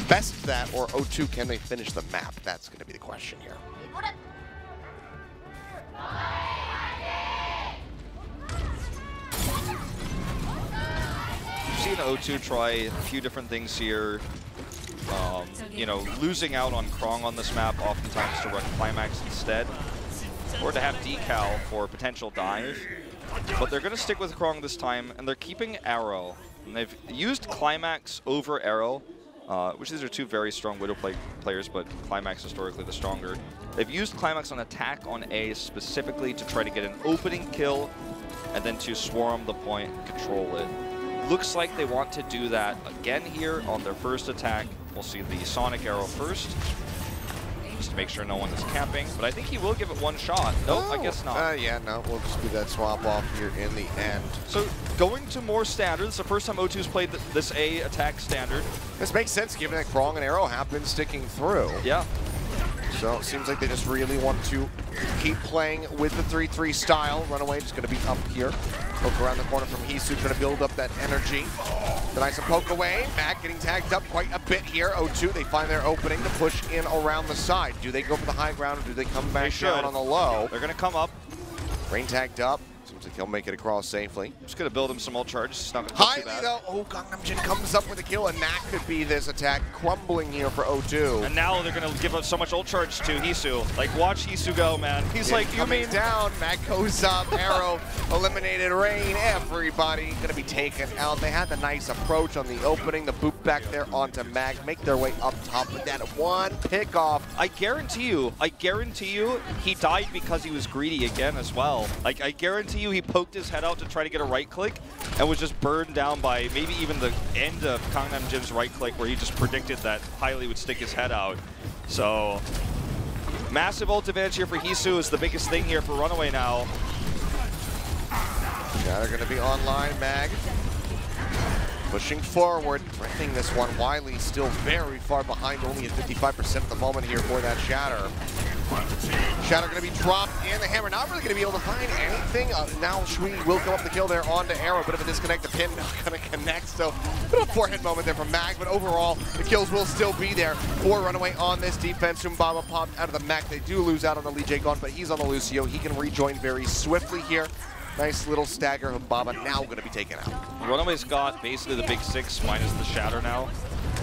best that, or O2, can they finish the map? That's going to be the question here. We've seen O2 try a few different things here. You know, losing out on Krong on this map, oftentimes to run Climax instead, or to have Decal for a potential dive. But they're going to stick with Krong this time, and they're keeping Arrow. And they've used Climax over Arrow, which these are two very strong Widow players, but Climax historically the stronger. They've used Climax on attack on A specifically to try to get an opening kill, and then to swarm the point and control it. Looks like they want to do that again here on their first attack. We'll see the Sonic Arrow first, just to make sure no one is camping. But I think he will give it one shot. Nope, I guess not. Yeah, no, we'll just do that swap off here in the end. So going to more standard. It's the first time O2's played this A attack standard. This makes sense given that Krong and Arrow have been sticking through. Yeah. So it seems like they just really want to keep playing with the 3-3 style. RunAway just going to be up here. Poke around the corner from Hisu, trying to build up that energy. Denies some poke away. Mac getting tagged up quite a bit here. O2, they find their opening to push in around the side. Do they go for the high ground, or do they come back down on the low? They're going to come up. Rain tagged up. Seems like he'll make it across safely. Just going to build him some ult charges. It's not going to be too bad. Though. Oh, Gangnam Jin comes up with a kill, and that could be this attack crumbling here for O2. And now they're going to give up so much ult charge to Hisu. Like, watch Hisu go, man. He's like, you mean down. Mac goes up. Arrow eliminated. Rain. Everybody going to be taken out. They had the nice approach on the opening. The boot back there onto Mag. Make their way up top with that one pickoff. I guarantee you, he died because he was greedy again as well. Like, I guarantee you he poked his head out to try to get a right click and was just burned down by maybe even the end of Gangnam Jin's right click, where he just predicted that Hylie would stick his head out. So massive ult advantage here for Hisu is the biggest thing here for RunAway now. Yeah, they're going to be online. Mag pushing forward, threatening this one. Wiley still very far behind, only at 55% at the moment here for that Shatter. Shatter going to be dropped, and the Hammer not really going to be able to find anything. Now Shui will come up the kill there onto Arrow. Bit of a disconnect. The pin not going to connect, so bit of a forehead moment there from Mag, but overall the kills will still be there for RunAway on this defense. Humbaba popped out of the mech. They do lose out on the Lee Jae-gon, but he's on the Lucio. He can rejoin very swiftly here. Nice little stagger. Humbaba now going to be taken out. RunAway's got basically the big six minus the Shatter now.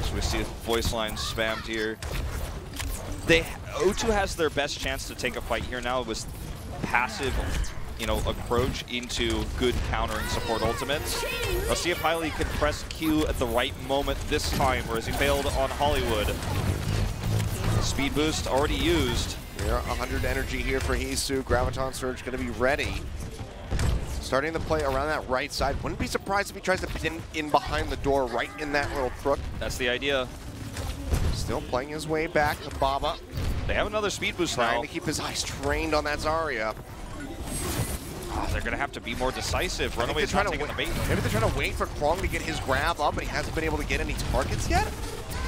So we see voice lines spammed here. O2 has their best chance to take a fight here now with passive, you know, approach into good counter and support ultimates. Let's see if Hylie can press Q at the right moment this time, whereas he failed on Hollywood. Speed boost already used. Here, 100 energy here for Hisu. Graviton Surge going to be ready. Starting to play around that right side. Wouldn't be surprised if he tries to pin in behind the door right in that little crook. That's the idea. Still playing his way back to Baba. They have another speed boost now. Trying to keep his eyes trained on that Zarya. Oh, they're going to have to be more decisive. RunAway's not taking the bait. Maybe they're trying to wait for Krong to get his grab up, and he hasn't been able to get any targets yet.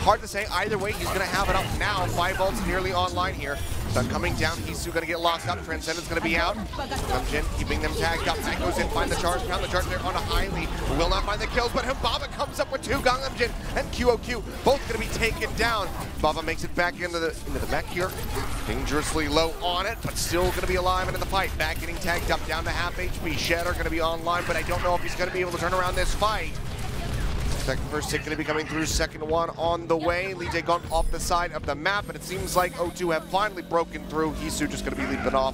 Hard to say. Either way, he's going to have it up now. 5 ults nearly online here. Sun coming down. Hisu going to get locked up. Transcendence going to be out. Jin keeping them tagged up. Mac goes in, find the charge. Found the charge there on a Hylie. Will not find the kills, but Humbaba comes up with 2. Gangnam Jin and QOQ both going to be taken down. Baba makes it back into the mech here. Dangerously low on it, but still going to be alive and in the fight. Back getting tagged up, down to half HP. Shatter going to be online, but I don't know if he's going to be able to turn around this fight. First hit going to be coming through, second one on the way. Lee Jae-gon off the side of the map, and it seems like O2 have finally broken through. Hisu just going to be leaping off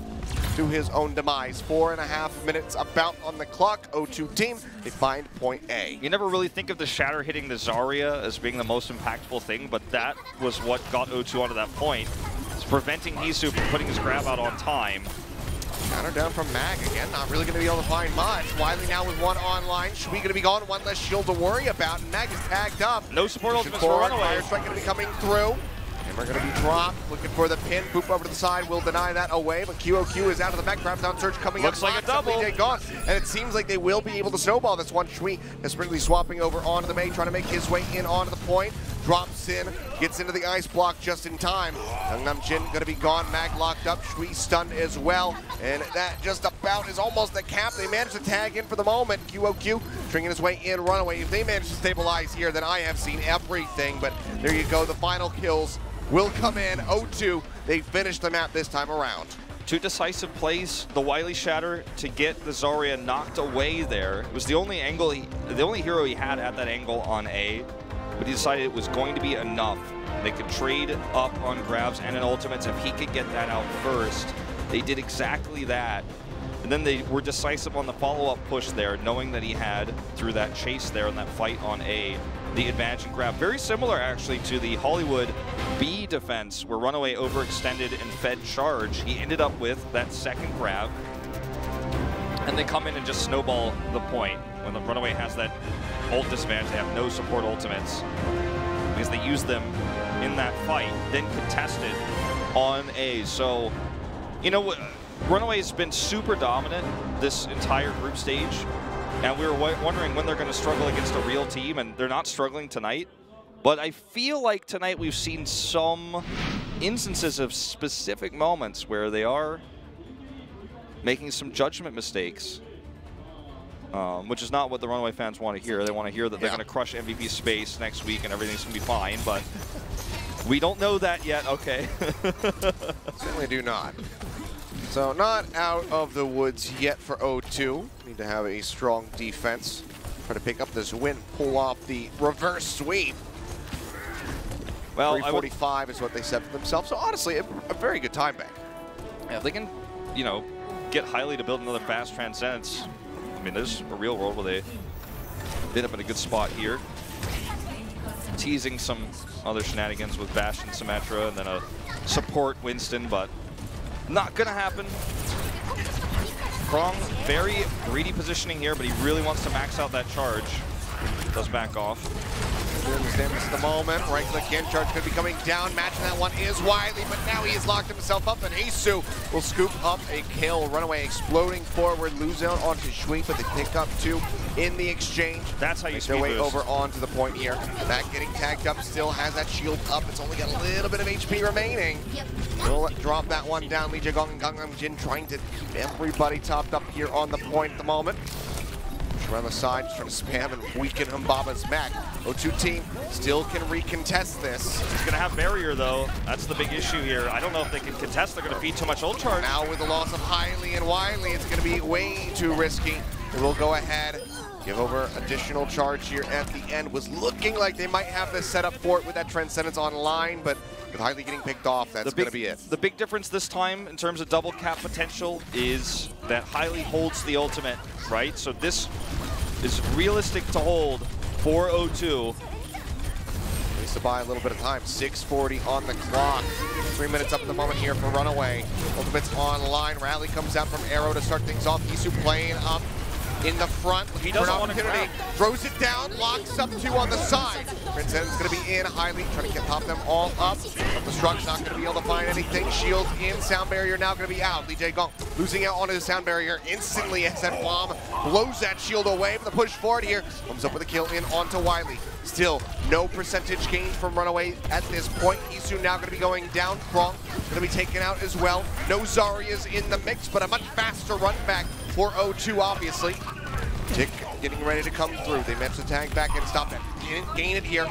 to his own demise. 4.5 minutes about on the clock. O2 team, they find point A. You never really think of the Shatter hitting the Zarya as being the most impactful thing, but that was what got O2 onto that point. It's preventing Hisu from putting his grab out on time. Counter down from Mag again, not really going to be able to find much. Wiley now with 1 online. Shui going to be gone, 1 less shield to worry about. And Mag is tagged up. No support ultimates for RunAway. Fire strike going to be coming through. Hammer going to be dropped, looking for the pin. Boop over to the side, will deny that away, but QOQ is out of the mech. Graviton Surge coming Looks up. like a double. Gone. And it seems like they will be able to snowball this one. Shui desperately swapping over onto the Mei, trying to make his way in onto the point. drops in, gets into the ice block just in time. Gangnam Jin gonna be gone, Mag locked up, Shui stunned as well, and that just about is almost the cap. They managed to tag in for the moment. QOQ stringing his way in, RunAway. If they manage to stabilize here, then I have seen everything, but there you go, the final kills will come in. 0-2, they finished the map this time around. 2 decisive plays, the Wily Shatter to get the Zarya knocked away there. It was the only angle, the only hero he had at that angle on A, but he decided it was going to be enough. They could trade up on grabs and an ultimates if he could get that out first. They did exactly that. And then they were decisive on the follow-up push there, knowing that he had, through that chase there and that fight on A, the advantage and grab. Very similar, actually, to the Hollywood B defense, where RunAway overextended and fed charge. He ended up with that second grab, and they come in and just snowball the point. When the RunAway has that ult disadvantage, they have no support ultimates, because they use them in that fight, then contested on A. So, you know, RunAway's been super dominant this entire group stage, and we were wondering when they're going to struggle against a real team, and they're not struggling tonight. But I feel like tonight we've seen some instances of specific moments where they are making some judgment mistakes, which is not what the RunAway fans want to hear. They want to hear that they're going to crush MVP space next week and everything's going to be fine, but we don't know that yet, okay? Certainly do not. So not out of the woods yet for 0-2. Need to have a strong defense. Try to pick up this win, pull off the reverse sweep. Well, 345 is what they set for themselves. So honestly, a very good time back. Yeah, if they can, you know, get Highly to build another fast Transcendence. I mean, there's a real world where they end up in a good spot here. Teasing some other shenanigans with Bash and Symmetra, and then a support Winston, but not gonna happen. Krong, very greedy positioning here, but he really wants to max out that charge. Does back off. This the moment. Right click in, charge could be coming down. Matching that one is Wily, but now he has locked himself up, and Hisu will scoop up a kill. RunAway exploding forward, lose out onto Shui, but they pick up 2 in the exchange. That's how you make their way over onto the point here. That getting tagged up still has that shield up. It's only got a little bit of HP remaining. We'll drop that one down. Lee Jae-gong and Gangnam Jin trying to keep everybody topped up here on the point at the moment. Around the side, just trying to spam and weaken Humbaba's mech. 0-2 team still can recontest this. He's going to have barrier, though. That's the big issue here. I don't know if they can contest. They're going to feed too much ult charge. Now with the loss of Highly and Wily, it's going to be way too risky. We'll go ahead, give over additional charge here at the end. Was looking like they might have this set up for it with that Transcendence online, but with Highly getting picked off, that's going to be it. The big difference this time in terms of double cap potential is that Highly holds the ultimate, right? So this is realistic to hold for 0-2. Needs to buy a little bit of time. 6:40 on the clock. 3 minutes up at the moment here for RunAway. Ultimate's online. Rally comes out from Arrow to start things off. Hisu playing up in the front. He doesn't want to grab. Throws it down, locks up 2 on the side. Transcendence going to be in. Highly trying to pop them all up. But the Struck's not going to be able to find anything. Shield in. Sound barrier now going to be out. Lee Jae-gong losing out onto the sound barrier instantly as that bomb blows that shield away. But the push forward here comes up with a kill in onto Wily. Still no percentage gain from RunAway at this point. Hisu now going to be going down. Krong going to be taken out as well. No Zarya's in the mix, but a much faster run back for 0-2, obviously. Tick getting ready to come through. They managed to tag back and stop it. Didn't gain it here.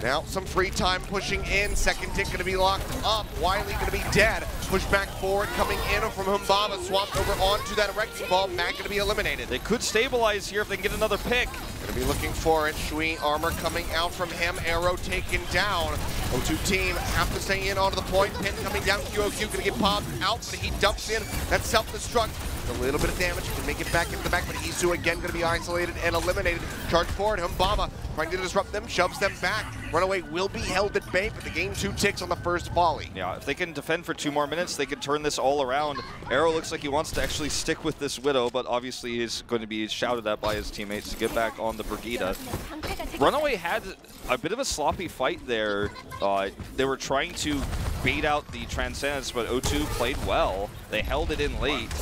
Now some free time pushing in. Second tick going to be locked up. Wily going to be dead. Push back forward coming in from Humbaba. Swapped over onto that wrecking ball. Mag going to be eliminated. They could stabilize here if they can get another pick. Going to be looking for it. Shui armor coming out from him. Arrow taken down. 0-2 team have to stay in onto the point. Pin coming down. QOQ going to get popped out, but he dumps in that self-destruct. A little bit of damage, can make it back into the back, but Hisu again going to be isolated and eliminated. Charge forward, Humbaba trying to disrupt them, shoves them back. RunAway will be held at bay, but the game 2 ticks on the first volley. Yeah, if they can defend for 2 more minutes, they can turn this all around. Arrow looks like he wants to actually stick with this Widow, but obviously he's going to be shouted at by his teammates to get back on the Brigida. RunAway had a bit of a sloppy fight there. They were trying to bait out the Transcendence, but 0-2 played well. They held it in late.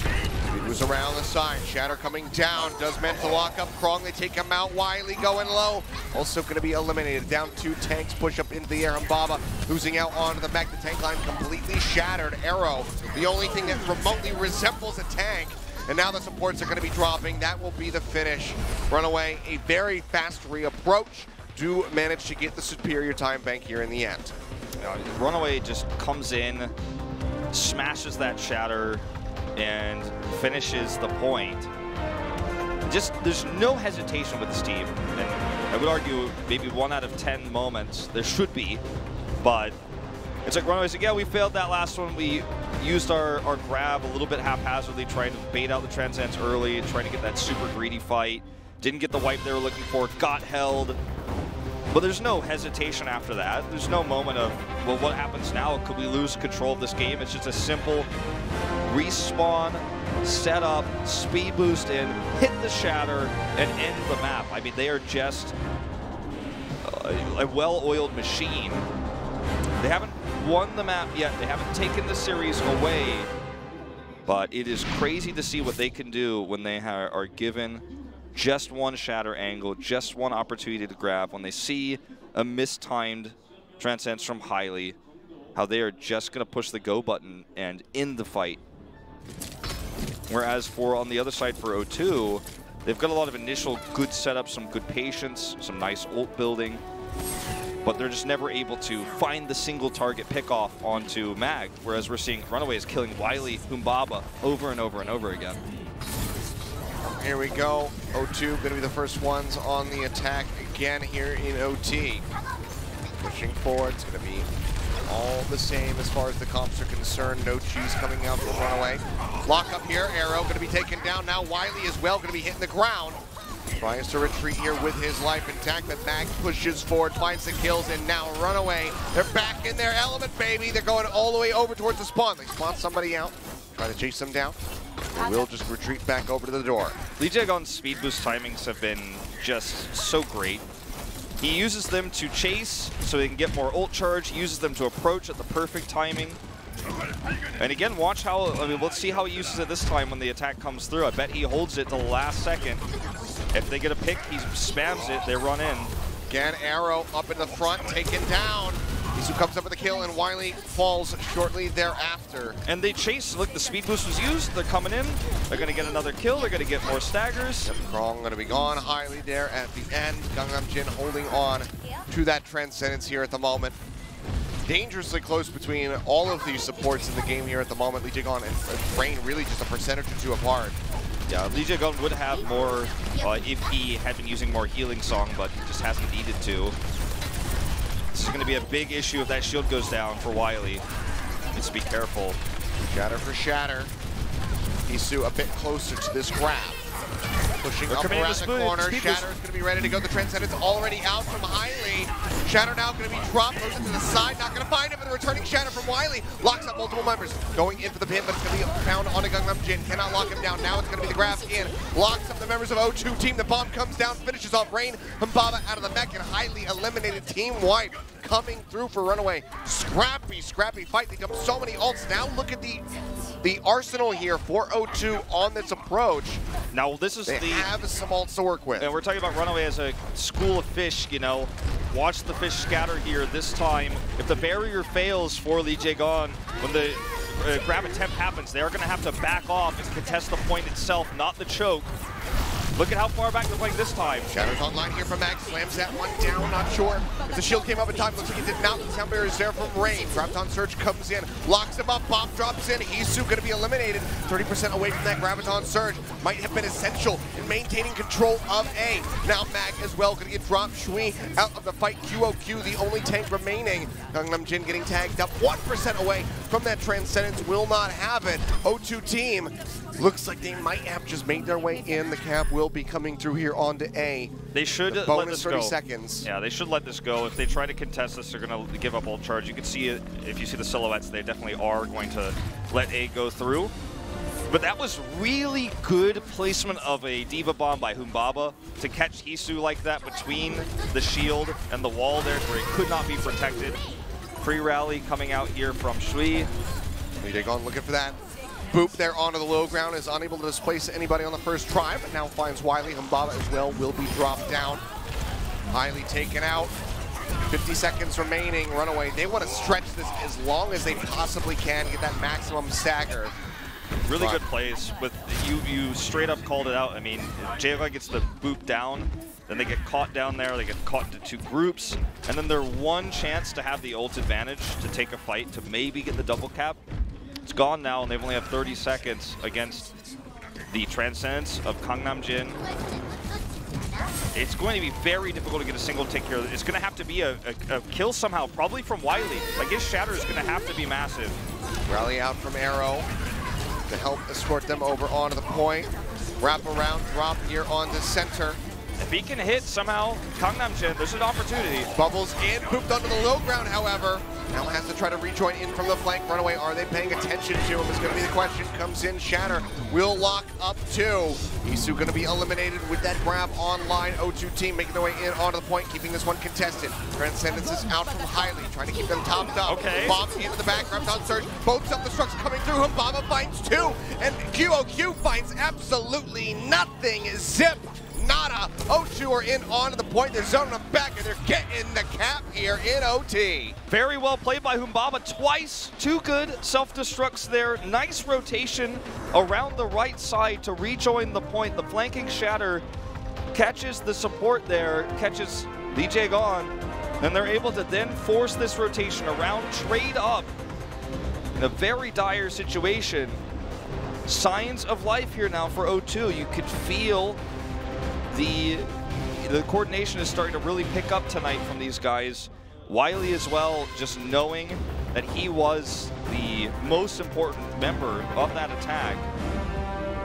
Moves around the side. Shatter coming down. Does meant to lock up Krong. They take him out. Wiley going low. Also going to be eliminated. Down 2 tanks. Push up into the air. Humbaba losing out onto the mech. The tank line completely shattered. Arrow, the only thing that remotely resembles a tank. And now the supports are going to be dropping. That will be the finish. RunAway, a very fast reapproach. Do manage to get the superior time bank here in the end. RunAway just comes in, smashes that Shatter, and finishes the point. Just, there's no hesitation with this team. And I would argue maybe 1 out of 10 moments there should be, but it's like RunAway said, yeah, we failed that last one. We used our grab a little bit haphazardly, trying to bait out the Transcends early, trying to get that super greedy fight. Didn't get the wipe they were looking for, got held. But there's no hesitation after that. There's no moment of, well, what happens now? Could we lose control of this game? It's just a simple respawn, set up, speed boost in, hit the Shatter, and end the map. I mean, they are just a well-oiled machine. They haven't won the map yet. They haven't taken the series away. But it is crazy to see what they can do when they are given just one Shatter angle, just one opportunity to grab. When they see a mistimed Transcends from Highly, how they are just going to push the go button and end the fight. Whereas on the other side for O2, they've got a lot of initial good setups, some good patience, some nice ult building, but they're just never able to find the single target pickoff onto Mag, whereas we're seeing RunAway is killing Wiley, Humbaba over and over and over again. Here we go. O2 going to be the first ones on the attack again here in OT. Pushing forward. It's going to be all the same as far as the comps are concerned. No cheese coming out from RunAway. Lock up here. Arrow going to be taken down. Now Wiley as well going to be hitting the ground. Tries to retreat here with his life intact, but Mag pushes forward, finds the kills, and now RunAway. They're back in their element, baby. They're going all the way over towards the spawn. They spawn somebody out. Try to chase them down. They will just retreat back over to the door. Lijiagon's speed boost timings have been just so great. He uses them to chase so he can get more ult charge. He uses them to approach at the perfect timing. And again, watch how, I mean, let's see how he uses it this time when the attack comes through. I bet he holds it to the last second. If they get a pick, he spams it, they run in. Again, Arrow up in the front, taken down. Isu comes up with a kill, and Wiley falls shortly thereafter. And they chase. Look, the speed boost was used. They're coming in. They're going to get another kill. They're going to get more staggers. Yep, Krong going to be gone. Highly there at the end. Gangnam Jin holding on to that Transcendence here at the moment. Dangerously close between all of these supports in the game here at the moment. Lijiagon and Rain really just a percentage or two apart. Yeah, Lijiagon would have more if he had been using more healing song, but he just hasn't needed to. This is going to be a big issue if that shield goes down for Wiley. Needs to be careful. Shatter for Shatter. Isu a bit closer to this grab. Pushing up around the corner. Shatter is going to be ready to go. The Transcendence already out from Highly. Shatter now going to be dropped, goes into the side, not going to find it, but the returning Shatter from Wiley locks up multiple members. Going in for the pin, but it's going to be found on a Gangnam Jin. Cannot lock him down. Now it's going to be the grab in. Locks up the members of O2 team. The bomb comes down, finishes off Rain. Humbaba out of the mech, and Highly eliminated team wide. Coming through for RunAway. Scrappy fight. They dumped so many ults. Now look at the arsenal here for O2 on this approach. Now this is they have some ults to work with. And we're talking about RunAway as a school of fish, you know. Watch the fish scatter here this time. If the barrier fails for Lijiagon, when the grab attempt happens, they are going to have to back off and contest the point itself, not the choke. Look at how far back they're playing this time. Shatter's online here from Max. Slams that one down. Not sure if the shield came up in time. Looks like it did not. The sound barrier is there from Rain. Graviton Surge comes in. Locks him up. Bomb drops in. Isu going to be eliminated. 30% away from that Graviton Surge. Might have been essential in maintaining control of A. Now Mag as well going to get dropped. Shui out of the fight. QOQ, the only tank remaining. Gangnam Jin getting tagged up. 1% away from that Transcendence. Will not have it. O2 team looks like they might have just made their way in. The cap will be coming through here onto A. They should let this 30 go. seconds. Yeah, they should let this go. If they try to contest this, they're going to give up ult charge. You can see it if you see the silhouettes. They definitely are going to let A go through. But that was really good placement of a Diva Bomb by Humbaba to catch Isu like that between the shield and the wall there where it could not be protected. Free rally coming out here from Shui. Lijiagon looking for that boop there onto the low ground, is unable to displace anybody on the first try, but now finds Wiley. Humbaba as well will be dropped down. Highly taken out. 50 seconds remaining. RunAway, they want to stretch this as long as they possibly can, get that maximum stagger. Really good plays. With you straight up called it out. I mean, Jaguar gets the boop down, then they get caught down there, they get caught into two groups, and then their one chance to have the ult advantage to take a fight to maybe get the double cap, it's gone now, and they've only have 30 seconds against the Transcendence of Gangnam Jin. It's going to be very difficult to get a single take here. It's going to have to be a kill somehow, probably from Wiley. Like, his shatter is going to have to be massive. Rally out from Arrow to help escort them over onto the point. Wrap around, drop here on the center. If he can hit somehow Gangnam Jin, there's an opportunity. Bubbles in, pooped onto the low ground, however. Now has to try to rejoin in from the flank. RunAway, are they paying attention to him is going to be the question. Comes in, Shatter will lock up two. Isu going to be eliminated with that grab online. O2 team making their way in onto the point, keeping this one contested. Transcendence is out from Highly, trying to keep them topped up. Okay. Bomb into the back, grabs on surge. Both self-destructs coming through. Humbaba finds two, and QOQ finds absolutely nothing. Zip. Nada. O2 are in onto the point. They're zoning them back, and they're getting the cap here in OT. Very well played by Humbaba twice. Two good self-destructs there. Nice rotation around the right side to rejoin the point. The flanking Shatter catches the support there, catches DJ Gone, and they're able to then force this rotation around, trade up in a very dire situation. Signs of life here now for O2. You could feel the coordination is starting to really pick up tonight from these guys. Wiley as well, just knowing that he was the most important member of that attack.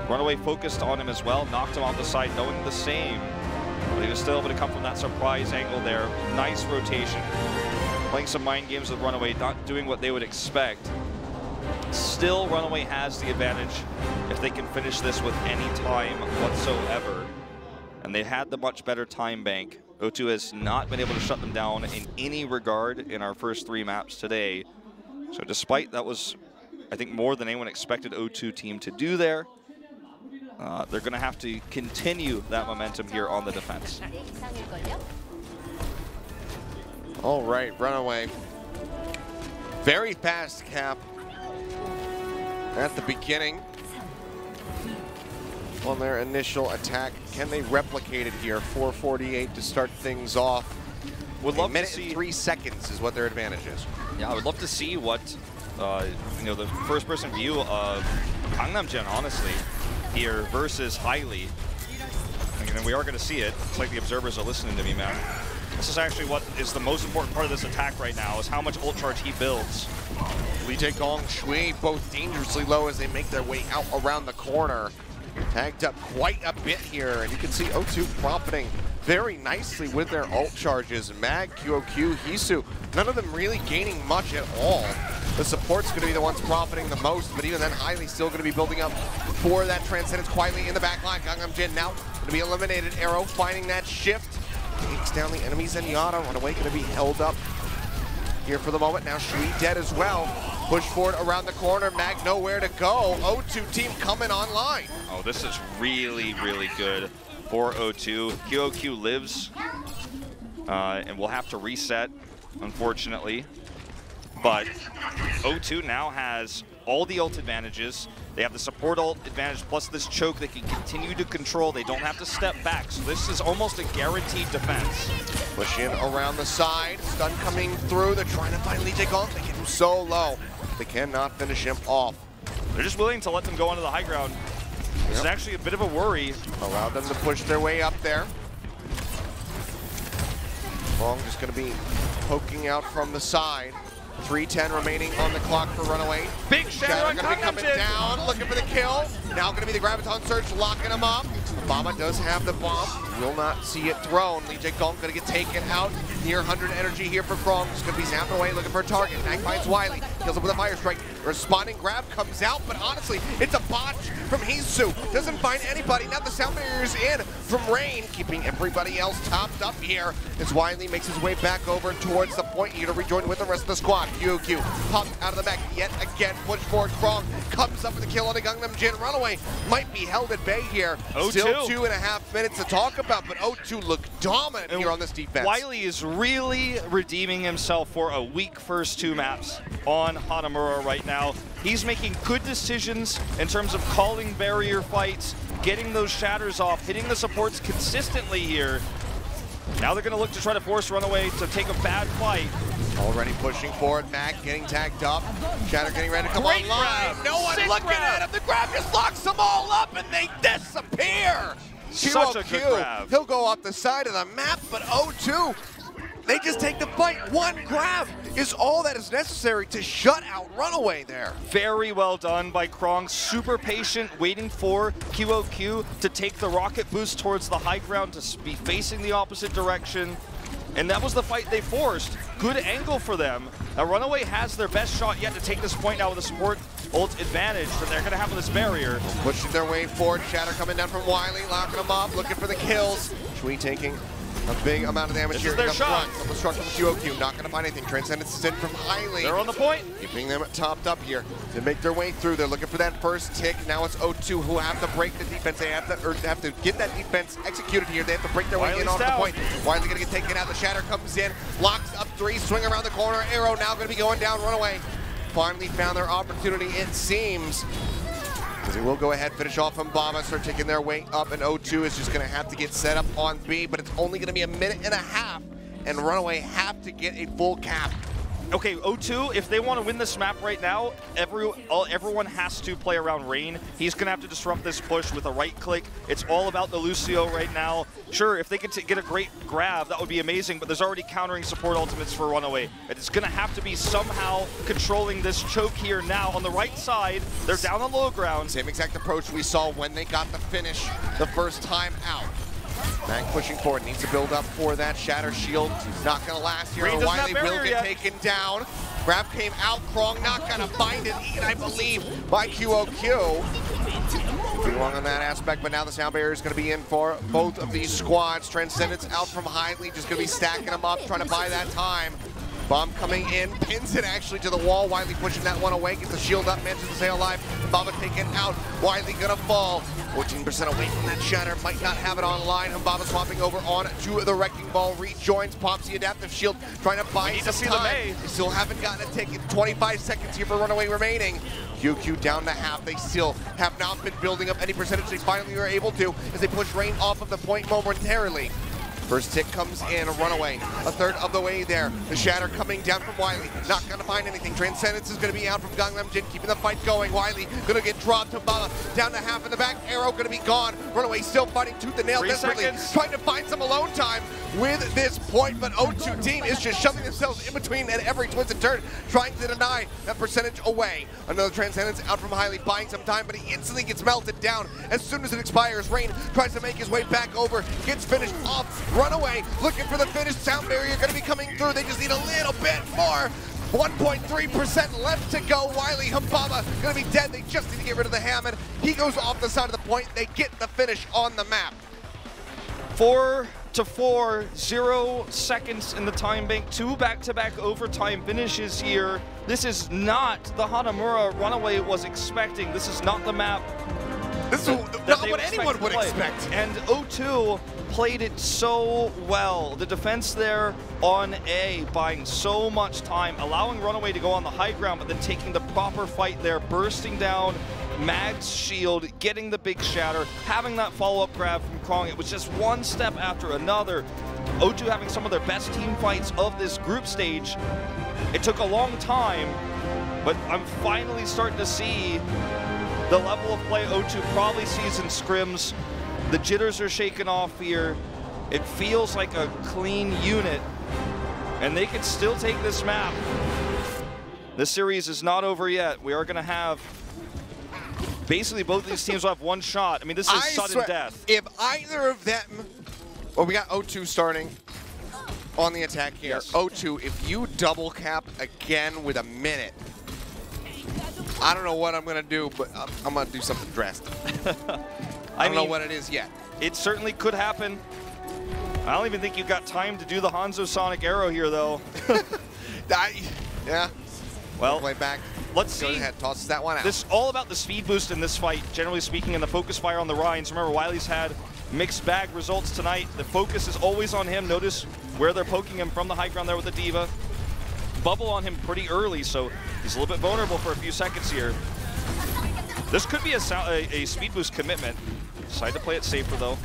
RunAway focused on him as well, knocked him off the side, knowing the same. But he was still able to come from that surprise angle there. Nice rotation. Playing some mind games with RunAway, not doing what they would expect. Still, RunAway has the advantage if they can finish this with any time whatsoever. And they had the much better time bank. O2 has not been able to shut them down in any regard in our first three maps today. So despite that was, I think, more than anyone expected O2 team to do there, they're going to have to continue that momentum here on the defense. All right, RunAway. Very fast cap at the beginning on their initial attack. Can they replicate it here? 4:48 to start things off. Would love a minute to see. And 3 seconds is what their advantage is. Yeah, I would love to see what the first-person view of Gangnam Jin, honestly, here versus Highly. And we are going to see it. It's like the observers are listening to me, man. This is actually what is the most important part of this attack right now, is how much ult charge he builds. Li Jae-gong, Shui, both dangerously low as they make their way out around the corner. Tagged up quite a bit here, and you can see O2 profiting very nicely with their ult charges. Mag, QOQ, Hisu, none of them really gaining much at all. The support's going to be the ones profiting the most, but even then, Highly still going to be building up for that Transcendence quietly in the back line. Gangnam Jin now going to be eliminated. Arrow finding that shift. Takes down the enemies, and Yada RunAway going to be held up here for the moment. Now Shui dead as well. Push forward around the corner. Mag nowhere to go. O2 team coming online. Oh, this is really, really good for O2. QOQ lives, and we'll have to reset, unfortunately. But O2 now has all the ult advantages. They have the support ult advantage plus this choke they can continue to control. They don't have to step back, so this is almost a guaranteed defense. Push in around the side. Stun coming through. They're trying to find Li Jae-gong. They get him so low. They cannot finish him off. They're just willing to let them go onto the high ground. This is actually a bit of a worry. Allowed them to push their way up there. Long just going to be poking out from the side. 3:10 remaining on the clock for RunAway. Big Shatter going to be coming down, looking for the kill. Now going to be the Graviton Surge, locking him up. Obama does have the bomb. Will not see it thrown. Li Jae-gong going to get taken out. Near 100 energy here for Krong. Just going to be zapping away, looking for a target. Mag finds Wiley. Kills him with a fire strike. Responding grab comes out, but honestly, it's a botch from Hisu. Doesn't find anybody. Now the sound barrier's in from Rain, keeping everybody else topped up here as Wiley makes his way back over towards the point here to rejoin with the rest of the squad. QQ popped out of the back yet again. Push forward. Krong comes up with a kill on the Gangnam Jin. RunAway might be held at bay here. O2. Still 2.5 minutes to talk about, but O2 look dominant here on this defense. Wiley is really redeeming himself for a weak first 2 maps on Hanamura right now. He's making good decisions in terms of calling barrier fights, getting those shatters off, hitting the supports consistently here. Now they're going to look to try to force RunAway to take a bad fight. Already pushing forward, Mac getting tagged up. Shatter getting ready to come Great online. grab. No one Sick looking grab. at him. The grab just locks them all up and they disappear. Such a QOQ, good grab. He'll go off the side of the map, but O2, they just take the fight. One grab is all that is necessary to shut out RunAway there. Very well done by Krong. Super patient, waiting for QOQ to take the rocket boost towards the high ground, to be facing the opposite direction. And that was the fight they forced. Good angle for them. Now RunAway has their best shot yet to take this point now with a support ult advantage that they're going to have with this barrier. Pushing their way forward. Shatter coming down from Wiley, locking them up, looking for the kills. Shui taking a big amount of damage This here. is their shot. Double struck from QOQ, not going to find anything. Transcendence is in from Highly. They're on the point. Keeping them topped up here to make their way through. They're looking for that first tick. Now it's O2 who have to break the defense. They have to get that defense executed here. They have to break their way in off the point. Wiley going to get taken out. The Shatter comes in, locks up 3, swing around the corner. Arrow now going to be going down. RunAway finally found their opportunity, it seems. Because they will go ahead, finish off from Baba, start taking their way up, and O2 is just going to have to get set up on B, but it's only going to be 1.5 minutes, and RunAway have to get a full cap. Okay, O2, if they want to win this map right now, everyone has to play around Rain. He's going to have to disrupt this push with a right click. It's all about the Lucio right now. Sure, if they could get a great grab, that would be amazing, but there's already countering support ultimates for RunAway. It's going to have to be somehow controlling this choke here now. On the right side, they're down on low ground. Same exact approach we saw when they got the finish the first time out. Mac pushing forward, needs to build up for that Shatter shield. Not going to last here. Wiley will get taken down. Grab came out. Krong not going to find it, eaten, I believe, by QOQ. Too long on that aspect, but now the sound barrier is going to be in for both of these squads. Transcendence out from Highly, just going to be stacking them up, trying to buy that time. Bomb coming in, pins it actually to the wall. Wiley pushing that one away, gets the shield up, manages to stay alive. Humbaba taken out. Wiley gonna fall. 14% away from that Shatter, might not have it online. Humbaba swapping over on to the Wrecking Ball, rejoins, pops the adaptive shield, trying to buy some time. They still haven't gotten a ticket. 25 seconds here for RunAway remaining. QQ down to half. They still have not been building up any percentage. They finally are able to as they push Rain off of the point momentarily. First tick comes in, RunAway, a third of the way there. The Shatter coming down from Wiley, not gonna find anything. Transcendence is gonna be out from Gangnam Jin, keeping the fight going. Wiley gonna get dropped. Humbaba down to half in the back. Arrow gonna be gone. RunAway still fighting tooth and nail desperately, trying to find some alone time with this point, but O2 team is just shoving themselves in between at every twist and turn, trying to deny that percentage away. Another Transcendence out from Highly, buying some time, but he instantly gets melted down as soon as it expires. Rain tries to make his way back over, gets finished off. RunAway looking for the finish. Sound barrier going to be coming through. They just need a little bit more. 1.3% left to go. Wiley, Humbaba going to be dead. They just need to get rid of the Hammond. He goes off the side of the point. They get the finish on the map. 4-4, 0 seconds in the time bank. 2 back-to-back overtime finishes here. This is not the Hanamura RunAway was expecting. This is not the map. This is not what anyone would expect. And O2 played it so well. The defense there on A, buying so much time, allowing RunAway to go on the high ground, but then taking the proper fight there, bursting down Mag's shield, getting the big Shatter, having that follow-up grab from Krong. It was just one step after another. O2 having some of their best team fights of this group stage. It took a long time, but I'm finally starting to see the level of play O2 probably sees in scrims. The jitters are shaken off here. It feels like a clean unit, and they can still take this map. This series is not over yet. We are going to have basically both of these teams will have one shot. I mean, this is sudden death. If either of them, well, we got O2 starting on the attack here. Yes. O2, if you double cap again with 1 minute, I don't know what I'm going to do, but I'm going to do something drastic. I don't know what it is yet. It certainly could happen. I don't even think you've got time to do the Hanzo Sonic Arrow here, though. Yeah. Well, play back. Let's see. Go ahead, tosses that one out. This all about the speed boost in this fight, generally speaking, and the focus fire on the Rhines. Remember, Wiley's had mixed bag results tonight. The focus is always on him. Notice where they're poking him from the high ground there with the D.Va. Bubble on him pretty early, so he's a little bit vulnerable for a few seconds here. This could be a speed boost commitment. Decide to play it safer, though.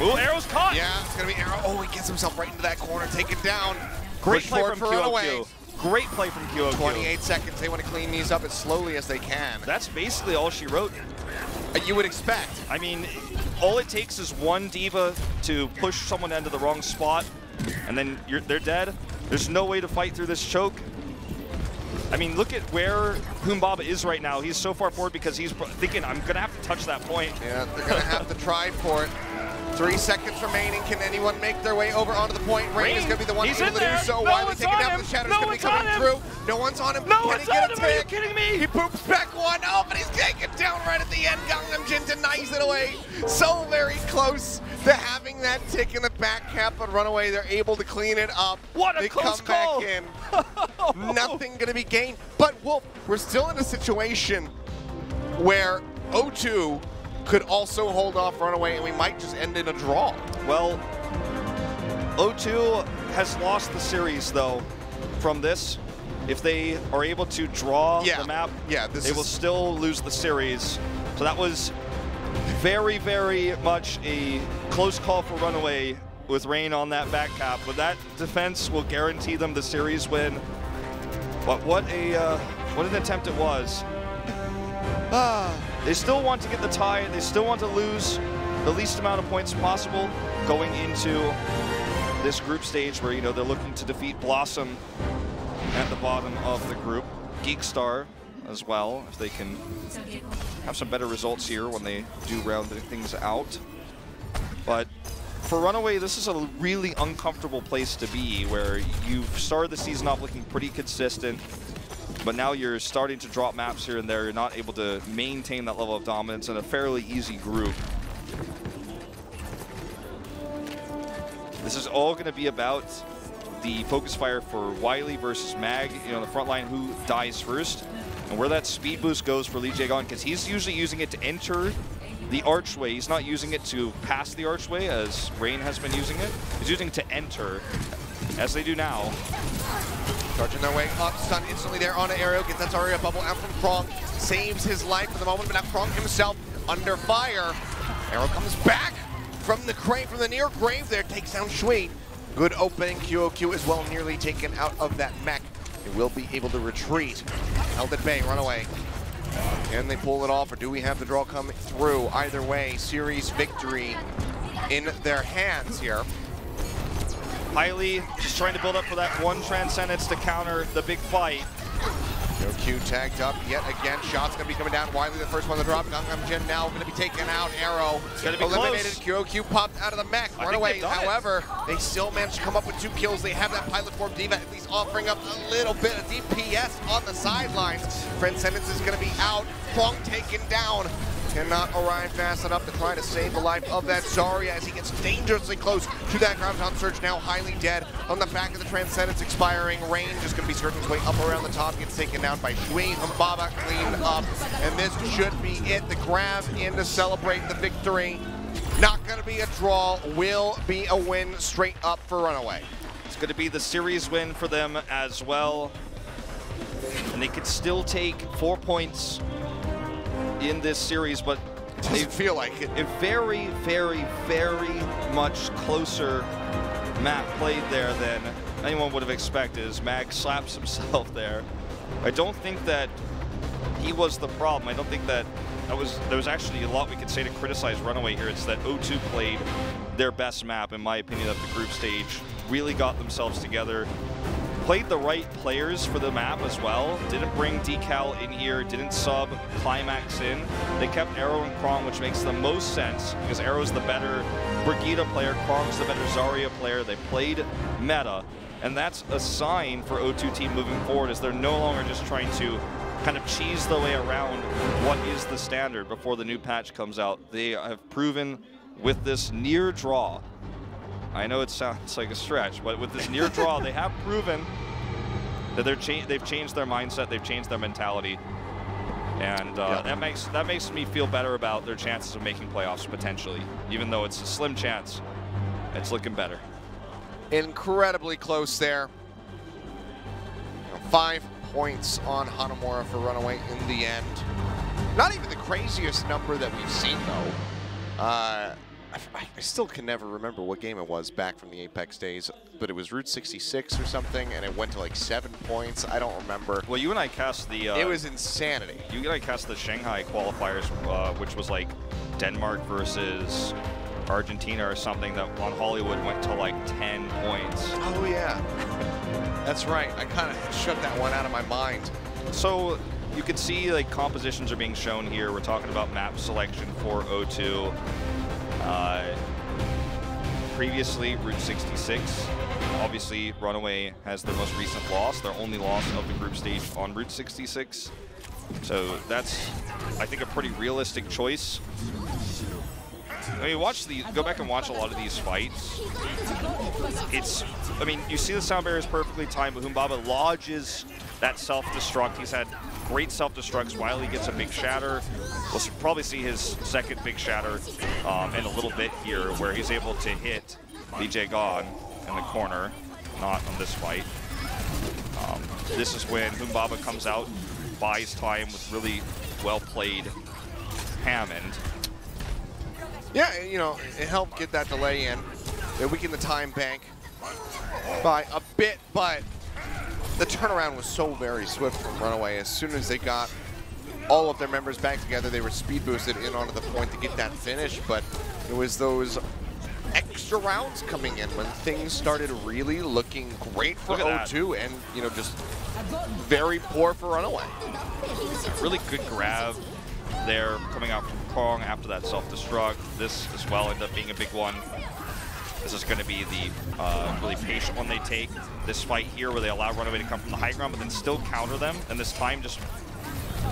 Ooh, arrow's caught! Yeah, it's going to be arrow. Oh, he gets himself right into that corner, take it down. Great play from RunAway. Great play from QOQ. 28 seconds. They want to clean these up as slowly as they can. That's basically all she wrote. You would expect. I mean, all it takes is one D.Va to push someone into the wrong spot, and then they're dead. There's no way to fight through this choke. I mean, look at where Humbaba is right now. He's so far forward because he's thinking, I'm going to have to touch that point. Yeah, they're going to have to try for it. 3 seconds remaining. Can anyone make their way over onto the point? Rain is going to be the one able to do so. Wiley taking down the shadows, going to be coming through. No one's on him. No one's on him. Are you kidding me? He poops back one. Oh, but he's taken down right at the end. Gangnam Jin denies it away. So very close to having that tick in the back cap, but RunAway, they're able to clean it up. What a they close come call. back in. Nothing going to be gained. But Wolf, we're still in a situation where O2 could also hold off RunAway, and we might just end in a draw. Well, O2 has lost the series, though, from this. If they are able to draw the map, they will still lose the series. So that was very, very much a close call for RunAway with Rain on that back cap. But that defense will guarantee them the series win. But what an attempt it was. They still want to get the tie. They still want to lose the least amount of points possible going into this group stage where, you know, they're looking to defeat Blossom at the bottom of the group. Geekstar as well, if they can have some better results here when they do round things out. But for RunAway, this is a really uncomfortable place to be, where you've started the season off looking pretty consistent, but now you're starting to drop maps here and there. You're not able to maintain that level of dominance in a fairly easy group. This is all going to be about the focus fire for Wiley versus Mag, you know, on the front line, who dies first, and where that speed boost goes for Lee Jae-gon, because he's usually using it to enter the archway. He's not using it to pass the archway, as Rain has been using it. He's using it to enter, as they do now. Charging their way up, stun instantly there on an Aerial, gets that Zarya bubble out from Krong, saves his life for the moment, but now Krong himself under fire. Arrow comes back from the grave, from the near grave there, takes down Shui. Good opening, QOQ as well, nearly taken out of that mech. They will be able to retreat. Held at bay, RunAway. Can they pull it off, or do we have the draw coming through? Either way, series victory in their hands here. Hailey just trying to build up for that one Transcendence to counter the big fight. QOQ tagged up yet again. Shot's going to be coming down. Wiley the first one to drop. Gangnam Jin now going to be taken out. Arrow it's going to be eliminated. Close. QOQ popped out of the mech. RunAway, however, they still managed to come up with 2 kills. They have that pilot form D.Va at least offering up a little bit of DPS on the sidelines. Transcendence is going to be out. Krong taken down. Cannot arrive fast enough to try to save the life of that Zarya as he gets dangerously close to that Graviton Surge, now highly dead on the back of the Transcendence expiring. Rain just going to be skirting his way up around the top, gets taken down by Shui. Humbaba cleaned up, and this should be it. The grab in to celebrate the victory. Not going to be a draw, will be a win straight up for RunAway. It's going to be the series win for them as well. And they could still take 4 points in this series, but they feel like it. A very, very, very much closer map played there than anyone would have expected, as Mag slaps himself there. I don't think that he was the problem. I don't think that there was actually a lot we could say to criticize RunAway here. It's that O2 played their best map, in my opinion, at the group stage. Really got themselves together. Played the right players for the map as well. Didn't bring Decal in here, didn't sub Climax in. They kept Arrow and Krong, which makes the most sense because Arrow's the better Brigitte player, Krong's the better Zarya player. They played meta. And that's a sign for O2 team moving forward, as they're no longer just trying to kind of cheese the way around what is the standard before the new patch comes out. They have proven with this near draw, I know it sounds like a stretch, but with this near draw, they have proven that they've changed their mindset, they've changed their mentality. And that makes me feel better about their chances of making playoffs potentially. Even though it's a slim chance, it's looking better. Incredibly close there. 5 points on Hanamura for RunAway in the end. Not even the craziest number that we've seen, though. I still can never remember what game it was back from the Apex days, but it was Route 66 or something, and it went to like 7 points. I don't remember. Well, you and I cast the... it was insanity. You and I cast the Shanghai qualifiers, which was like Denmark versus Argentina or something, that on Hollywood went to like 10 points. Oh, yeah. That's right. I kind of shut that one out of my mind. So you can see like compositions are being shown here. We're talking about map selection for O2. Previously, Route 66. Obviously, RunAway has their most recent loss, their only loss of the group stage on Route 66. So that's, I think, a pretty realistic choice. I mean, go back and watch a lot of these fights. I mean, you see the sound barrier is perfectly timed, but Humbaba lodges that self-destruct. He's had great self-destructs while he gets a big shatter. We'll probably see his second big shatter in a little bit here, where he's able to hit DJ Gon in the corner, not on this fight. This is when Humbaba comes out, buys time with really well-played Hammond. Yeah, you know, it helped get that delay in. It weakened the time bank by a bit, but the turnaround was so very swift from RunAway. As soon as they got all of their members back together, they were speed boosted in onto the point to get that finish, but it was those extra rounds coming in when things started really looking great for O2 and, you know, just very poor for RunAway. Really good grab there coming out from Kong after that self-destruct. This as well ended up being a big one. This is going to be the really patient one they take. This fight here where they allow RunAway to come from the high ground but then still counter them, and this time just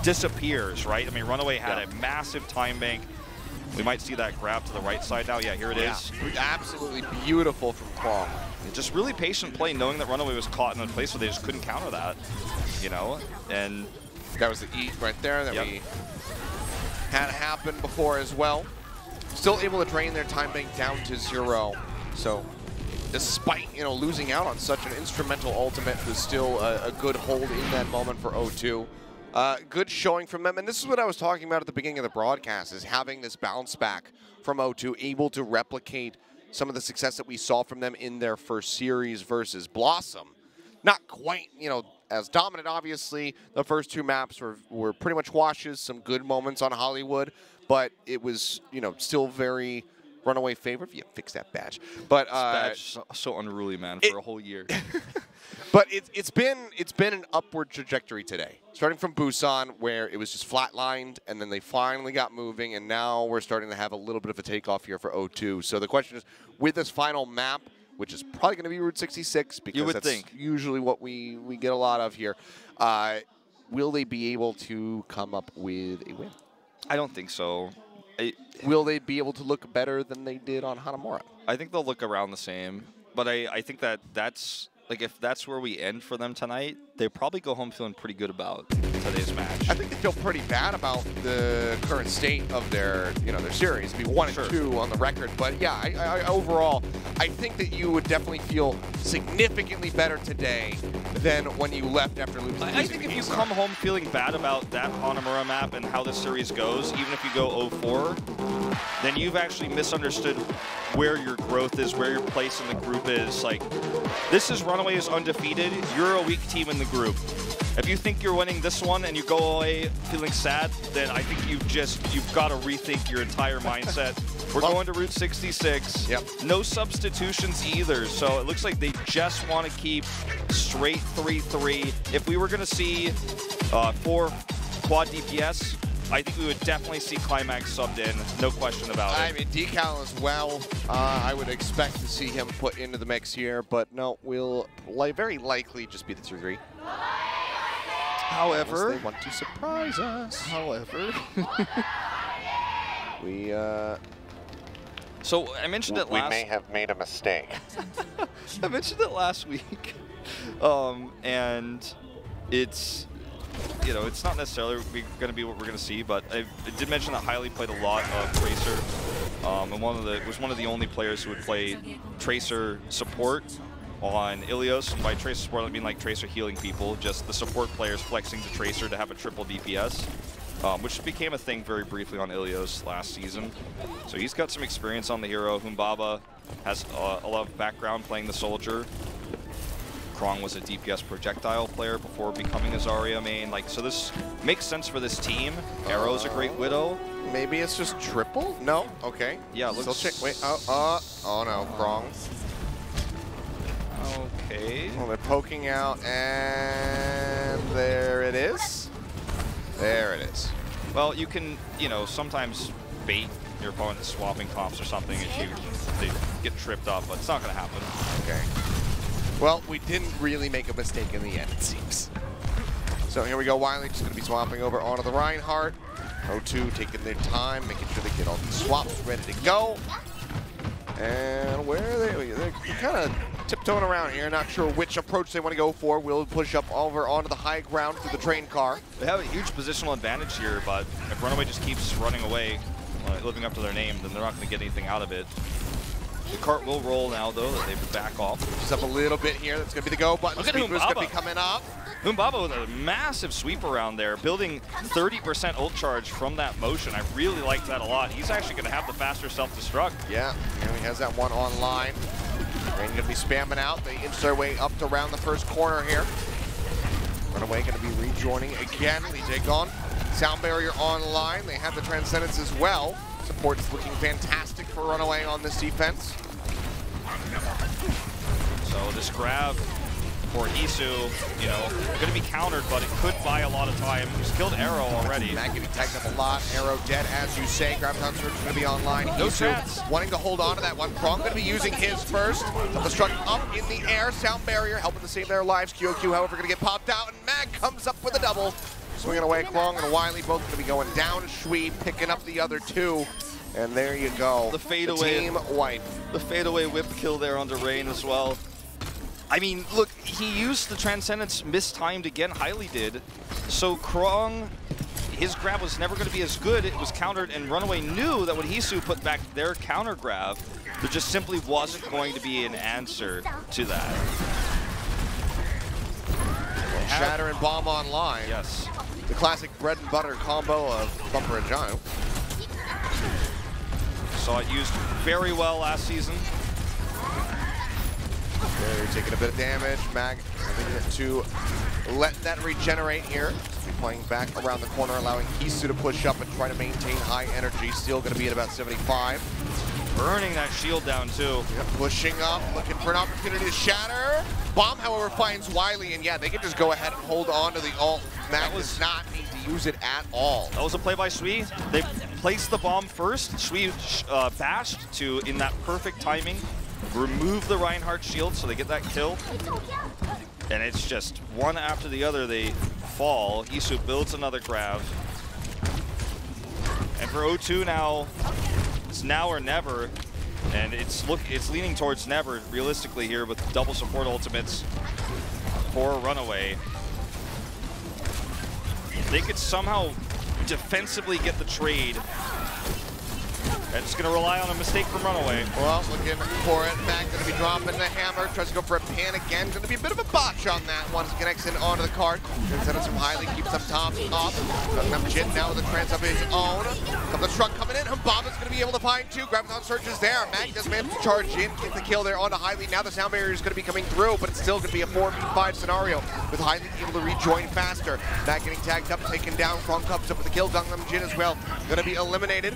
disappears, right? I mean, RunAway had a massive time bank. We might see that grab to the right side now. Yeah, here it is. Absolutely beautiful from Kong. Just really patient play, knowing that RunAway was caught in a place where they just couldn't counter that, you know? And that was the eat right there that we had happen before as well. Still able to drain their time bank down to 0. So despite, you know, losing out on such an instrumental ultimate, was still a good hold in that moment for O2. Good showing from them, and this is what I was talking about at the beginning of the broadcast, is having this bounce back from O2, able to replicate some of the success that we saw from them in their first series versus Blossom. Not quite, you know, as dominant, obviously. The first 2 maps were pretty much washes, some good moments on Hollywood, but it was, you know, still very RunAway favorite. Yeah, fix that badge. But this badge so unruly, man, for a whole year. But it's been an upward trajectory today, starting from Busan, where it was just flatlined, and then they finally got moving, and now we're starting to have a little bit of a takeoff here for O2. So the question is, with this final map, which is probably going to be Route 66, because that's usually what we get a lot of here, will they be able to come up with a win? I don't think so. Will they be able to look better than they did on Hanamura? I think they'll look around the same, but I think that's... Like, if that's where we end for them tonight, they probably go home feeling pretty good about today's match. I think they feel pretty bad about the current state of their, you know, their series. It'd be 1-2 on the record, but yeah, I overall, I think that you would definitely feel significantly better today than when you left after losing. I think if you come home feeling bad about that Hanamura map and how this series goes, even if you go 0-4, then you've actually misunderstood where your growth is, where your place in the group is. Like, this is RunAway is undefeated. You're a weak team in the group. If you think you're winning this one and you go away feeling sad, then I think you've got to rethink your entire mindset. We're going to Route 66. Yep. No substitutions either, so it looks like they just want to keep straight 3-3. If we were going to see 4 quad DPS, I think we would definitely see Climax subbed in, no question about it. I mean, Decal as well. I would expect to see him put into the mix here, but no, we'll very likely just be the 2-3. However, they want to surprise us. However, we so I mentioned it last. We may have made a mistake. I mentioned it last week, and it's, you know, it's not necessarily going to be what we're going to see, but I did mention that Hailey played a lot of Tracer, and was one of the only players who would play Tracer support on Achilios. And by Tracer support, I mean like Tracer healing people, just the support players flexing to Tracer to have a triple DPS, which became a thing very briefly on Achilios last season. So he's got some experience on the hero. Humbaba has a lot of background playing the soldier. Krong was a DPS projectile player before becoming a Zarya main. Like, so this makes sense for this team. Arrow's a great Widow. Maybe it's just triple? No? Okay. Yeah, looks... Still check. Wait, oh no, Krong. Okay. Well, they're poking out, and there it is. There it is. Well, you can, you know, sometimes bait your opponent swapping comps or something if they get tripped up, but it's not going to happen. Okay. Well, we didn't really make a mistake in the end, it seems. So here we go. Wiley just going to be swapping over onto the Reinhardt. O2 taking their time, making sure they get all the swaps ready to go. And where are they? They're kind of tiptoeing around here, not sure which approach they want to go for. We'll push up over onto the high ground through the train car. They have a huge positional advantage here, but if RunAway just keeps running away, living up to their name, then they're not going to get anything out of it. The cart will roll now, though, that they back off. Just up a little bit here. That's going to be the go button. Look at Sweeper's going to be Humbaba. coming up. Humbaba with a massive sweep around there, building 30% ult charge from that motion. I really like that a lot. He's actually going to have the faster self-destruct. Yeah, and he has that one online. Rain going to be spamming out. They inch their way up to around the first corner here. RunAway going to be rejoining again. They take on Sound Barrier online. They have the Transcendence as well. Support's looking fantastic for RunAway on this defense. So this grab for Hisu, you know, going to be countered, but it could buy a lot of time. He's killed Arrow already. Matt getting tagged up a lot. Arrow dead, as you say. Graviton Surge is going to be online. No chance. Wanting to hold on to that one. Krong going to be using his first. The struck up in the air. Sound Barrier helping to save their lives. QOQ, however, going to get popped out, and Mag comes up with a double. Swinging away, Krong and Wiley both going to be going down. Shui picking up the other two. And there you go. The fadeaway. Team wipe. The fadeaway whip kill there onto Rain as well. I mean, look, he used the Transcendence mistimed again. Hailey did. So Krong, his grab was never going to be as good. It was countered, and RunAway knew that when Hisu put back their counter grab, there just simply wasn't going to be an answer to that. Shatter and Bomb online. Yes. The classic bread and butter combo of Bumper and Jono. Saw it used very well last season. They're taking a bit of damage. Mag to let that regenerate here. Playing back around the corner, allowing Hisu to push up and try to maintain high energy. Still going to be at about 75. Burning that shield down too. Yep, pushing up, looking for an opportunity to shatter. Bomb, however, finds Wiley, and yeah, they can just go ahead and hold on to the ult. Mag does not need to use it at all. That was a play by Sui. They placed the bomb first. Sui bashed to, in that perfect timing, remove the Reinhardt shield so they get that kill. And it's just one after the other they fall. Hisu builds another grab. And for O2 now, it's now or never. And it's leaning towards never realistically here with double support ultimates for RunAway. They could somehow defensively get the trade. And it's going to rely on a mistake from RunAway. Well, looking for it. Mag going to be dropping the hammer. Tries to go for a pan again. Going to be a bit of a botch on that one. Connects in onto the cart. Sends him highly. Keeps them tops off. Jin now with the trans of his own. The truck coming in. Humbaba's going to be able to find two. Graviton Surge is there. Mag does manage to charge in. Get the kill there onto Hailey. Now the Sound Barrier is going to be coming through, but it's still going to be a 4v5 scenario with Hailey able to rejoin faster. Mag getting tagged up, taken down. Krong comes up with the kill. Jin as well. Going to be eliminated.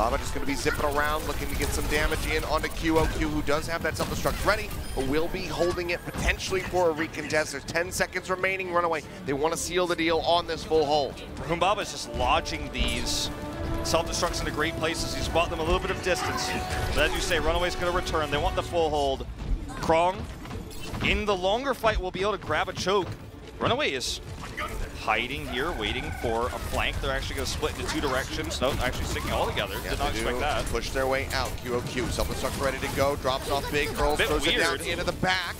Baba just going to be zipping around, looking to get some damage in onto QOQ, who does have that self-destruct ready, but will be holding it potentially for a recontest. There's 10 seconds remaining. RunAway, they want to seal the deal on this full hold. Humbaba's just lodging these self-destructs into great places. He's bought them a little bit of distance. But as you say, RunAway's going to return. They want the full hold. Krong, in the longer fight, will be able to grab a choke. RunAway is hiding here, waiting for a flank. They're actually going to split into two directions. Nope, actually sticking all together. Yeah, did not expect that. Push their way out. QOQ, self-destruct ready to go. Drops off big, throws it down into the back.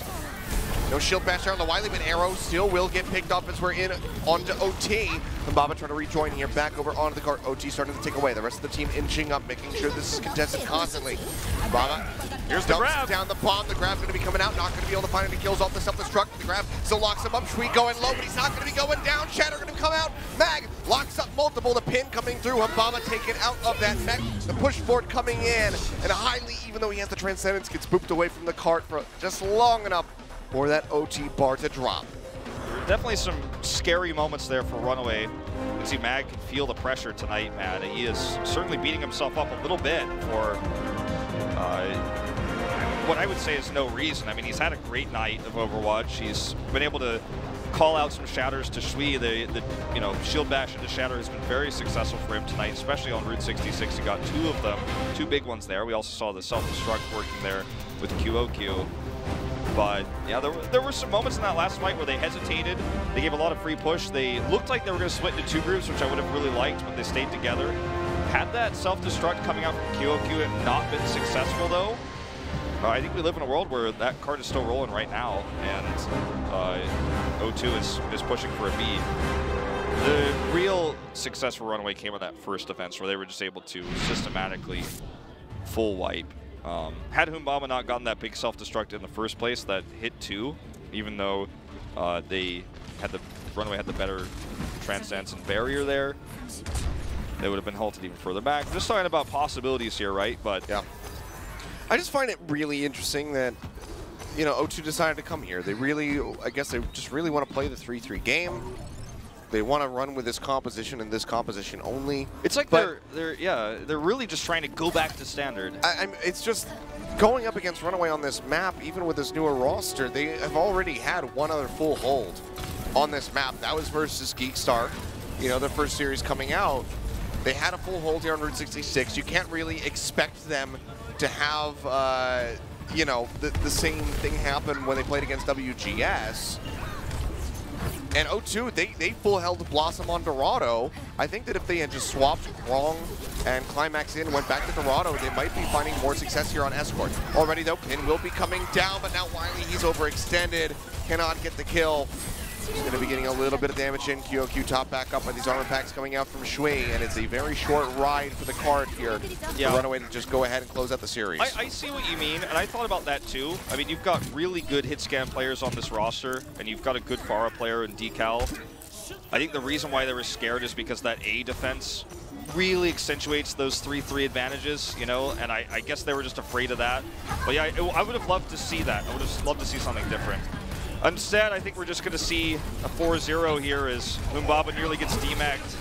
No shield bash there on the Wiley, but arrow still will get picked up as we're in onto OT. Humbaba trying to rejoin here, back over onto the cart. OT starting to take away. The rest of the team inching up, making sure this is contested constantly. Humbaba, here's the grab. Down the bomb. The grab's going to be coming out. Not going to be able to find any kills off the self-destruct. The grab still locks him up. Shui going low, but he's not going to be going down. Shatter going to come out. Mag locks up multiple. The pin coming through. Humbaba taken out of that mech. The push board coming in. And highly, even though he has the Transcendence, gets booped away from the cart for just long enough for that OT bar to drop. There were definitely some scary moments there for RunAway. You can see Mag can feel the pressure tonight, man. He is certainly beating himself up a little bit for what I would say is no reason. I mean, he's had a great night of Overwatch. He's been able to call out some shatters to Shui. The shield bash into shatter has been very successful for him tonight, especially on Route 66. He got two of them, two big ones there. We also saw the self-destruct working there with QOQ. But yeah, there were some moments in that last fight where they hesitated. They gave a lot of free push. They looked like they were going to split into two groups, which I would have really liked, but they stayed together. Had that self-destruct coming out from QOQ have not been successful, though, I think we live in a world where that card is still rolling right now, and O2 is pushing for a B. The real success for RunAway came on that first defense, where they were just able to systematically full wipe. Had Humbaba not gotten that big self-destruct in the first place that hit 2, even though RunAway had the better Transcendence and barrier there, they would have been halted even further back. I'm just talking about possibilities here, right? But yeah, I just find it really interesting that, you know, O2 decided to come here. They really, I guess they just really want to play the 3-3 game. They want to run with this composition and this composition only. It's like they're really just trying to go back to standard. It's just going up against RunAway on this map, even with this newer roster, they have already had one other full hold on this map. That was versus Geekstar, you know, the first series coming out. They had a full hold here on Route 66. You can't really expect them to have, you know, the same thing happen when they played against WGS. And O2, they full held Blossom on Dorado. I think that if they had just swapped Krong and Climax in and went back to Dorado, they might be finding more success here on Escort. Already though, Pin will be coming down, but now Wiley, he's overextended, cannot get the kill. He's going to be getting a little bit of damage in. QOQ top back up by these armor packs coming out from Shui, and it's a very short ride for the card here. Yeah. RunAway to just go ahead and close out the series. I see what you mean, and I thought about that too. I mean, you've got really good hit scan players on this roster, and you've got a good Pharah player in Decal. I think the reason why they were scared is because that A defense really accentuates those 3-3 advantages, you know, and I guess they were just afraid of that. But yeah, I would have loved to see that. I would have loved to see something different. Instead, I think we're just going to see a 4-0 here as Humbaba nearly gets demacked.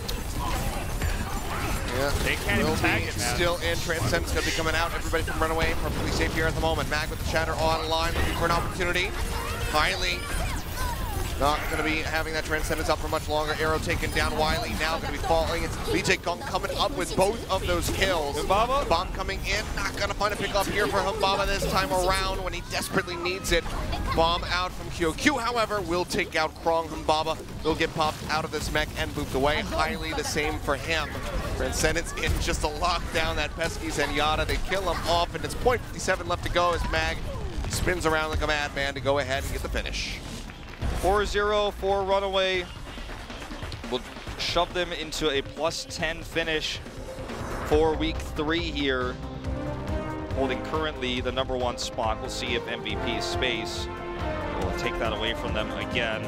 Yeah, they can't even tag it, man. Still in. Transcendence going to be coming out. Everybody from RunAway, perfectly safe here at the moment. Mag with the shatter online, looking for an opportunity. Wiley not going to be having that Transcendence up for much longer. Arrow taken down. Wiley now going to be falling. It's BJ Gong coming up with both of those kills. Humbaba? Bomb coming in. Not going to find a pick up here for Humbaba this time around when he desperately needs it. Bomb out from QOQ, however, will take out Krong. Humbaba will get popped out of this mech and booped away. Highly the same for him. Transcendence in just to lock down that pesky Zenyatta. They kill him off, and it's .57 left to go as Mag spins around like a madman to go ahead and get the finish. 4-0 for RunAway. We'll shove them into a +10 finish for week 3 here, holding currently the #1 spot. We'll see if MVP Space will take that away from them again.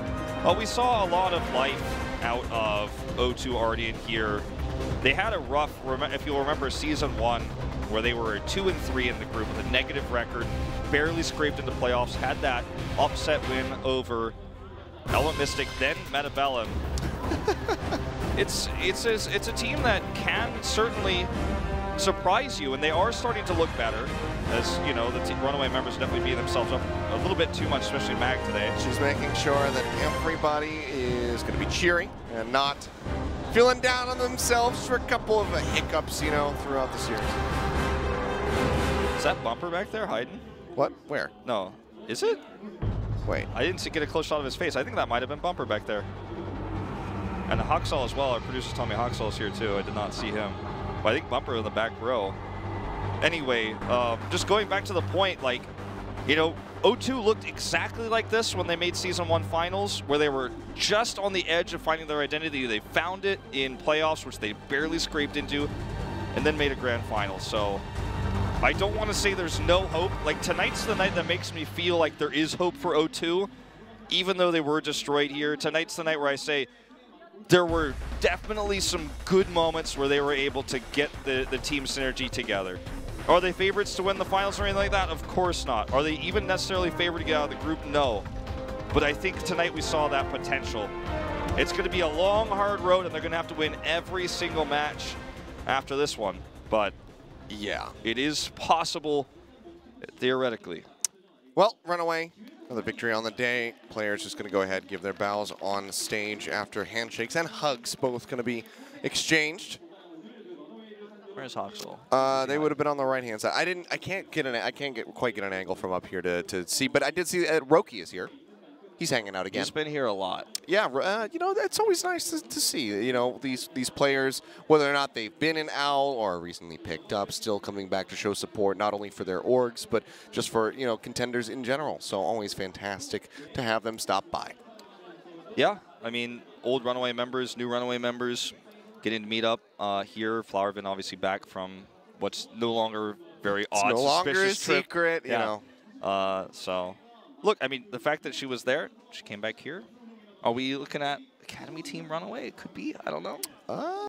Well, we saw a lot of life out of O2 already in here. They had a rough, if you'll remember, Season 1, where they were 2-3 in the group with a negative record, barely scraped into playoffs, had that upset win over Element Mystic, then Metabellum. It's a team that can certainly surprise you, and they are starting to look better. As you know, the RunAway members definitely beat themselves up a little bit too much, especially Mag today. She's making sure that everybody is going to be cheering and not feeling down on themselves for a couple of hiccups, you know, throughout the series. Is that Bumper back there hiding? What? Where? No. Is it? Wait. I didn't get a close shot of his face. I think that might have been Bumper back there. And Hoxall as well. Our producers told me Hoxall's here too. I did not see him. But I think Bumper in the back row. Anyway, just going back to the point, like, you know, O2 looked exactly like this when they made Season 1 finals, where they were just on the edge of finding their identity. They found it in playoffs, which they barely scraped into, and then made a grand final. So I don't want to say there's no hope. Like, tonight's the night that makes me feel like there is hope for O2, even though they were destroyed here. Tonight's the night where I say there were definitely some good moments where they were able to get the team synergy together. Are they favorites to win the finals or anything like that? Of course not. Are they even necessarily favored to get out of the group? No. But I think tonight we saw that potential. It's going to be a long, hard road, and they're going to have to win every single match after this one. But yeah, it is possible, theoretically. Well, RunAway, another victory on the day. Players just going to go ahead and give their bows on stage after handshakes and hugs, both going to be exchanged. Where's Hoxall? They would have been on the right hand side. I can't quite get an angle from up here to see, but I did see Roki is here. He's hanging out again. He's been here a lot. Yeah, you know, it's always nice to see, you know, these players, whether or not they've been in OWL or recently picked up, still coming back to show support, not only for their orgs, but just for, you know, contenders in general. So always fantastic to have them stop by. Yeah, I mean, old RunAway members, new RunAway members, getting to meet up here. Flowervin obviously back from what's no longer very odd, no longer a suspicious trip. secret, you know. So, look, I mean, the fact that she was there, she came back here. Are we looking at Academy Team RunAway? It could be. I don't know.